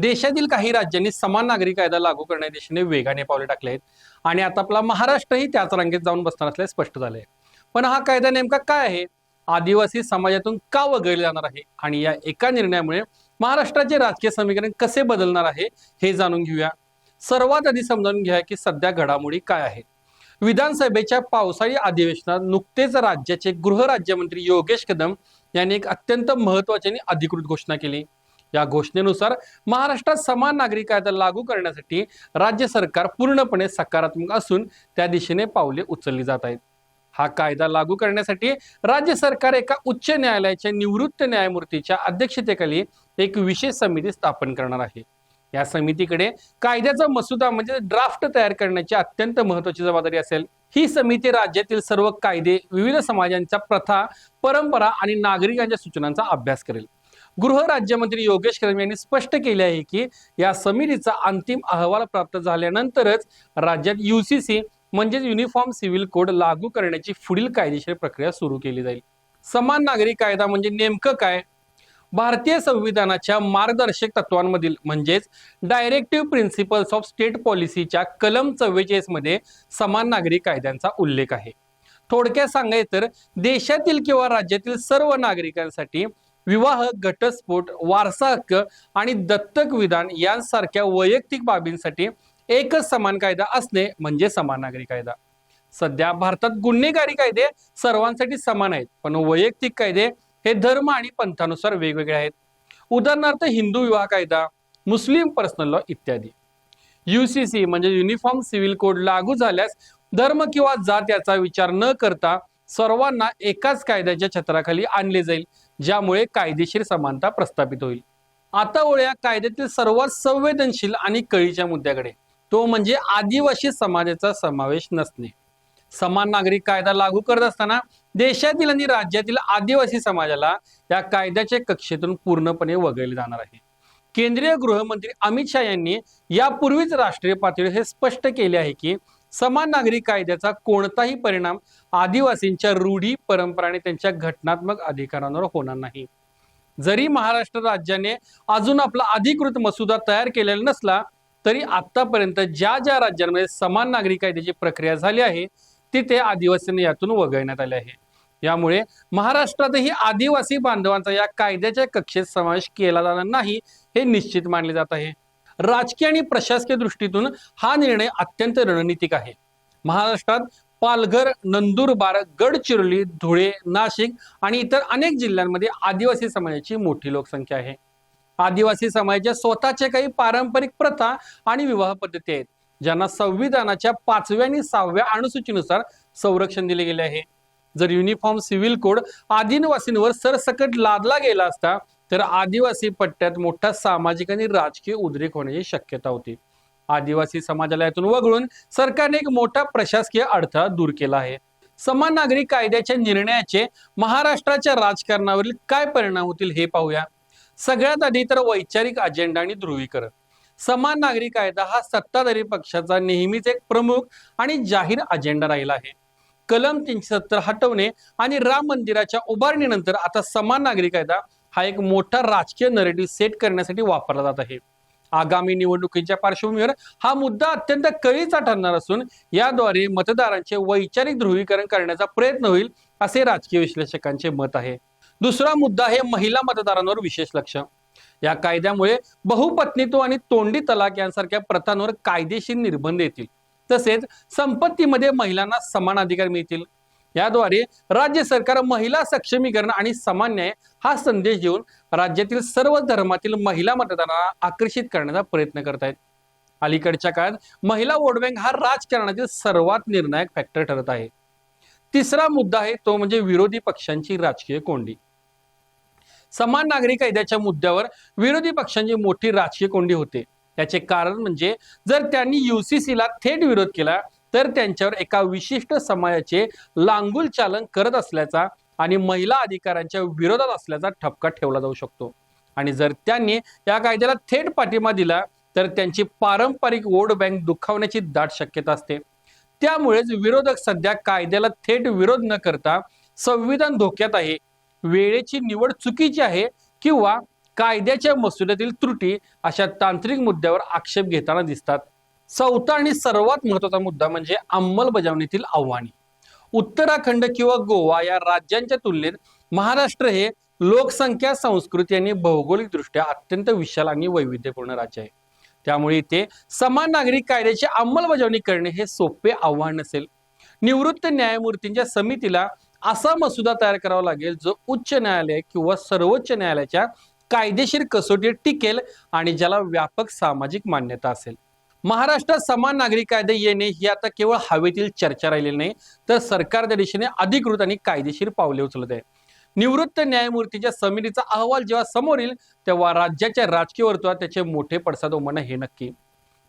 देशातील काही राज्यांनी समान नागरी कायदा लागू करण्याच्या दिशेने वेगाने पावले टाकले आहेत आणि आता आपला महाराष्ट्रही त्याच रांगेत जाऊन बसणार असल्याचे स्पष्ट झाले. पण हा कायदा नेमका काय आहे, आदिवासी समाजातून का वगळले जाणार आहे आणि या एका निर्णयामुळे महाराष्ट्राचे राजकीय समीकरण कसे बदलणार आहे हे जाणून घेऊया. सर्वात आधी समजावून घ्या की सध्या घडामोडी काय आहेत. विधानसभेच्या पावसाळी अधिवेशनात नुकतेच राज्याचे गृहराज्यमंत्री योगेश कदम यांनी एक अत्यंत महत्त्वाची आणि अधिकृत घोषणा केली. या घोषणेनुसार महाराष्ट्रात समान नागरी कायदा लागू करण्यासाठी राज्य सरकार पूर्णपणे सकारात्मक असून त्या दिशेने पावले उचलली जात आहेत. हा कायदा लागू करण्यासाठी राज्य सरकार एका उच्च न्यायालयाच्या निवृत्त न्यायमूर्तीच्या अध्यक्षतेखाली एक विशेष समिती स्थापन करणार आहे. या समितीकडे कायद्याचा मसुदा म्हणजे ड्राफ्ट तयार करण्याची अत्यंत महत्त्वाची जबाबदारी असेल. ही समिती राज्यातील सर्व कायदे, विविध समाजांच्या प्रथा, परंपरा आणि नागरिकांच्या सूचनांचा अभ्यास करेल. गृह राज्यमंत्री योगेश कदम यांनी स्पष्ट केले आहे की या समितीचा अंतिम अहवाल प्राप्त झाल्यानंतरच राज्यात यूसीसी म्हणजेच युनिफॉर्म सिव्हिल कोड लागू करण्याची पुढील कायदेशीर प्रक्रिया सुरू केली जाईल. समान नागरी कायदा म्हणजे नेमकं काय? भारतीय संविधानाच्या मार्गदर्शक तत्वांमधील म्हणजेच डायरेक्टिव्ह प्रिन्सिपल्स ऑफ स्टेट पॉलिसीच्या कलम 44 मध्ये समान नागरी कायद्यांचा उल्लेख आहे. थोडक्यात सांगायचं तर देशातील किंवा राज्यातील सर्व नागरिकांसाठी विवाह, घटस्फोट, वारसा हक्क आणि दत्तक विधान यांसारख्या वैयक्तिक बाबींसाठी एकच समान कायदा असणे म्हणजे समान नागरी कायदा. सध्या भारतात गुन्हेगारी कायदे सर्वांसाठी समान आहेत, पण वैयक्तिक कायदे हे धर्म आणि पंथानुसार वेगवेगळे आहेत. उदाहरणार्थ हिंदू विवाह कायदा, मुस्लिम पर्सनल लॉ इत्यादी. यूसीसी म्हणजे युनिफॉर्म सिव्हिल कोड लागू झाल्यास धर्म किंवा जात याचा विचार न करता सर्वांना एकाच कायद्याच्या छत्राखाली आणले जाईल, ज्यामुळे कायदेशीर समानता प्रस्थापित होईल. आता वळूया कायद्यातील सर्वात संवेदनशील आणि कळीच्या मुद्द्याकडे, तो म्हणजे आदिवासी समाजाचा समावेश नसणे. समान नागरी कायदा लागू करत असताना देशातील आणि राज्यातील आदिवासी समाजाला या कायद्याच्या कक्षेतून पूर्णपणे वगळले जाणार आहे. केंद्रीय गृहमंत्री अमित शहा यांनी यापूर्वीच राष्ट्रीय पातळीवर हे स्पष्ट केले आहे की समान नागरी कायद्याचा कोणताही परिणाम आदिवासींच्या रूढी, परंपरा आणि त्यांच्या घटनात्मक अधिकारांवर होणार नाही. जरी महाराष्ट्र राज्याने अजून आपला अधिकृत मसुदा तयार केलेला नसला तरी आतापर्यंत ज्या ज्या राज्यांमध्ये समान नागरी कायद्याची प्रक्रिया झाली आहे तिथे आदिवासींना यातून वगळण्यात आले आहे. यामुळे महाराष्ट्रातही आदिवासी बांधवांचा या कायद्याच्या कक्षेत समावेश केला जाणार नाही हे निश्चित मानले जात आहे. राजकीय आणि प्रशासकीय दृष्टीतून हा निर्णय अत्यंत रणनीतिक आहे. महाराष्ट्रात पालघर, नंदुरबार, गडचिरोली, धुळे, नाशिक आणि इतर अनेक जिल्ह्यांमध्ये आदिवासी समाजाची मोठी लोकसंख्या आहे. आदिवासी समाजाच्या स्वतःच्या काही पारंपरिक प्रथा आणि विवाह पद्धती आहेत, ज्यांना संविधानाच्या 5व्या आणि 6व्या अनुसूचीनुसार संरक्षण दिले गेले आहे. जर युनिफॉर्म सिव्हिल कोड आदिवासींवर सरसकट लादला गेला असता तर आदिवासी पट्ट्यात मोठा सामाजिक आणि राजकीय उद्रेक होण्याची शक्यता होती. आदिवासी समाजाला यातून वगळून सरकारने एक मोठा प्रशासकीय अडथळा दूर केला आहे. समान नागरी कायद्याच्या निर्णयाचे महाराष्ट्राच्या राजकारणावरील काय परिणाम होतील हे पाहूया. सगळ्यात आधी तर वैचारिक अजेंडा आणि ध्रुवीकरण. समान नागरी कायदा हा सत्ताधारी पक्षाचा नेहमीच एक प्रमुख आणि जाहीर अजेंडा राहिला आहे. कलम 370 हटवणे आणि राम मंदिराच्या उभारणीनंतर आता समान नागरी कायदा हा एक मोठा राजकीय नरेटिव्ह सेट करण्यासाठी वापरला जात आहे. आगामी निवडणुकीच्या पार्श्वभूमीवर हा मुद्दा अत्यंत कळीचा ठरणार असून याद्वारे मतदारांचे वैचारिक ध्रुवीकरण करण्याचा प्रयत्न होईल असे राजकीय विश्लेषकांचे मत आहे. दुसरा मुद्दा आहे महिला मतदारांवर विशेष लक्ष. या कायद्यामुळे बहुपत्नीत्व आणि तोंडी तलाक यांसारख्या प्रथांवर कायदेशीर निर्बंध येतील. तसेच संपत्तीमध्ये महिलांना समान अधिकार मिळतील. याद्वारे राज्य सरकार महिला सक्षमीकरण आणि समान न्याय हा संदेश देऊन राज्यातील सर्व धर्मातील महिला मतदारांना आकर्षित करण्याचा प्रयत्न करत आहेत. अलीकडच्या काळात महिला वोट बँक हा राजकारणातील सर्वात निर्णायक फॅक्टर ठरत आहे. तिसरा मुद्दा आहे तो म्हणजे विरोधी पक्षांची राजकीय कोंडी. समान नागरी कायद्याच्या मुद्द्यावर विरोधी पक्षांची मोठी राजकीय कोंडी होते. याचे कारण म्हणजे जर त्यांनी यूसीसीला थेट विरोध केला तर त्यांच्यावर एका विशिष्ट समाजाचे लांगुल चालन करत असल्याचा आणि महिला अधिकारांच्या विरोधात असल्याचा ठपका ठेवला जाऊ शकतो. आणि जर त्यांनी या कायद्याला थेट पाठिंबा दिला तर त्यांची पारंपरिक वोट बँक दुखावण्याची दाट शक्यता असते. त्यामुळेच विरोधक सध्या कायद्याला थेट विरोध न करता संविधान धोक्यात आहे, वेळेची निवड चुकीची आहे किंवा कायद्याच्या मसुद्यातील त्रुटी अशा तांत्रिक मुद्द्यावर आक्षेप घेताना दिसतात. चौथा आणि सर्वात महत्त्वाचा मुद्दा म्हणजे अंमलबजावणीतील आव्हाने. उत्तराखंड किंवा गोवा या राज्यांच्या तुलनेत महाराष्ट्र हे लोकसंख्या, संस्कृती आणि भौगोलिक दृष्ट्या अत्यंत विशाल आणि वैविध्यपूर्ण राज्य आहे. त्यामुळे इथे समान नागरी कायद्याची अंमलबजावणी करणे हे सोपे आव्हान नसेल. निवृत्त न्यायमूर्तींच्या समितीला असा मसुदा तयार करावा लागेल जो उच्च न्यायालय किंवा सर्वोच्च न्यायालयाच्या कायदेशीर कसोटीवर टिकेल आणि ज्याला व्यापक सामाजिक मान्यता असेल. महाराष्ट्रात समान नागरी कायदे येणे ही आता केवळ हवेतील चर्चा राहिलेली नाही, तर सरकार त्या दिशेने अधिकृत आणि कायदेशीर पावले उचलत आहे. निवृत्त न्यायमूर्तीच्या समितीचा अहवाल जेव्हा समोर येईल तेव्हा राज्याच्या राजकीय वर्तुळात त्याचे मोठे पडसाद उमटणं हे नक्की.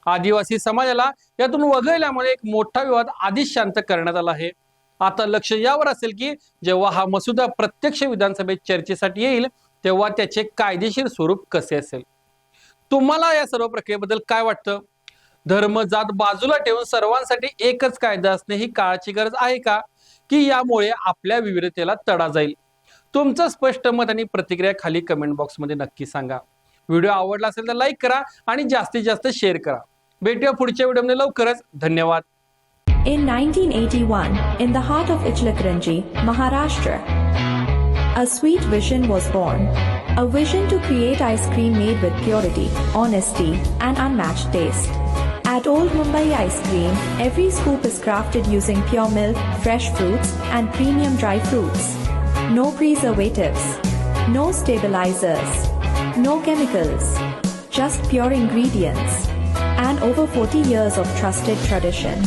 आदिवासी समाजाला यातून वगळल्यामुळे एक मोठा विवाद आधीच शांत करण्यात आला आहे. आता लक्ष यावर असेल की जेव्हा हा मसुदा प्रत्यक्ष विधानसभेत चर्चेसाठी येईल तेव्हा त्याचे कायदेशीर स्वरूप कसे असेल. तुम्हाला या सर्व प्रक्रियेबद्दल काय वाटतं? धर्म, जात बाजूला ठेवून सर्वांसाठी एकच कायदा असणे ही काळाची गरज आहे का, की यामुळे आपल्या विविधतेला तडा जाईल? तुमचं स्पष्ट मत आणि प्रतिक्रिया खाली कमेंट बॉक्स मध्ये नक्की सांगा. व्हिडिओ आवडला असेल तर लाईक करा आणि जास्तीत जास्त शेअर करा. भेटूया पुढच्या व्हिडिओमध्ये लवकरच. धन्यवाद. In 1981, in the heart of Ichilkaranji, Maharashtra, a sweet vision was born. A vision to create ice cream made with purity, honesty, and unmatched taste. At Old Mumbai Ice Cream, every scoop is crafted using pure milk, fresh fruits, and premium dry fruits. No preservatives, no stabilizers, no chemicals, just pure ingredients, and over 40 years of trusted tradition.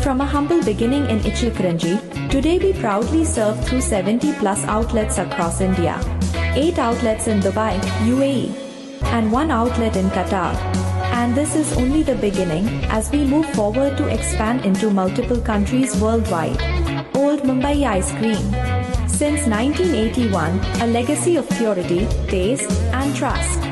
From a humble beginning in Ichilkaranji, today we proudly serve through 70 plus outlets across India, 8 outlets in Dubai, UAE, and 1 outlet in Qatar. And this is only the beginning as we move forward to expand into multiple countries worldwide. Old Mumbai Ice Cream. Since 1981, a legacy of purity, taste, and trust.